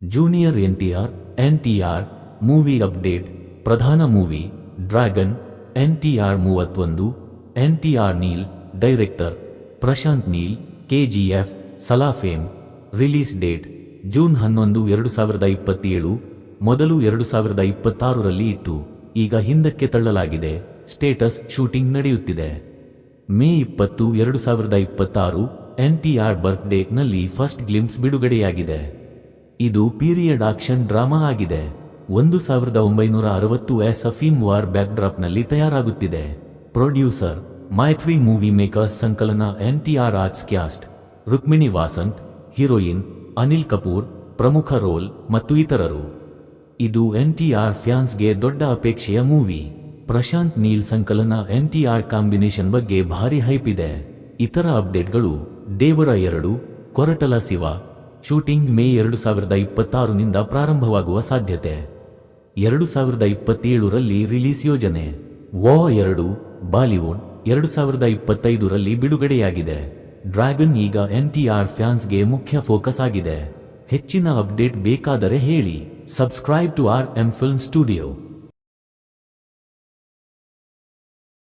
Junior NTR movie update. ಪ್ರಧಾನ movie dragon. NTR 31. NTR Neel director. Prashanth Neel KGF ಸಲಾಫೇಮ್. Release date June 11, 2027. ಮೊದಲು 2026ರಲ್ಲಿ ಇತ್ತು, ಈಗ ಹಿಂದಕ್ಕೆ ತಳ್ಳಲಾಗಿದೆ. ಸ್ಟೇಟಸ್ ಶೂಟಿಂಗ್ ನಡೆಯುತ್ತಿದೆ. ಮೇ 20, 2026 NTR ಬರ್ತ್ಡೇ ನಲ್ಲಿ ಫಸ್ಟ್ ಗ್ಲಿಮ್ಸ್ ಬಿಡುಗಡೆಯಾಗಿದೆ. ಇದು ಪೀರಿಯಡ್ ಆಕ್ಷನ್ ಡ್ರಾಮಾ ಆಗಿದೆ. 1960 ಫಿಲ್ಮ್ ವಾರ್ ಬ್ಯಾಕ್ಡ್ರಾಪ್ನಲ್ಲಿ ತಯಾರಾಗುತ್ತಿದೆ. Producer Maitri movie makers. ಸಂಕಲನ NTR arts. Cast Rukmini Vasanth, heroine Anil Kapoor, ಪ್ರಮುಖ ರೋಲ್ ಮತ್ತು ಇತರರು. ಇದು NTR ಫ್ಯಾನ್ಸ್ಗೆ ದೊಡ್ಡ ಅಪೇಕ್ಷೆಯ ಮೂವಿ. ಪ್ರಶಾಂತ್ ನೀಲ್ ಸಂಕಲನ NTR ಕಾಂಬಿನೇಷನ್ ಬಗ್ಗೆ ಭಾರಿ ಹೈಪ್ ಇದೆ. ಇತರ ಅಪ್ಡೇಟ್ಗಳು ದೇವರ 2, ಕೊರಟಲ ಶಿವ. ಶೂಟಿಂಗ್ ಮೇ 2026ನಿಂದ ಪ್ರಾರಂಭವಾಗುವ ಸಾಧ್ಯತೆ. 2027ರಲ್ಲಿ ರಿಲೀಸ್ ಯೋಜನೆ. ವಾ 2 ಬಾಲಿವುಡ್ 2025ರಲ್ಲಿ ಬಿಡುಗಡೆಯಾಗಿದೆ. ಡ್ರ್ಯಾಗನ್ ಈಗ NTR ಫ್ಯಾನ್ಸ್ಗೆ ಮುಖ್ಯ ಫೋಕಸ್ ಆಗಿದೆ. ಹೆಚ್ಚಿನ ಅಪ್ಡೇಟ್ ಬೇಕಾದರೆ ಹೇಳಿ. Subscribe to RM film studio.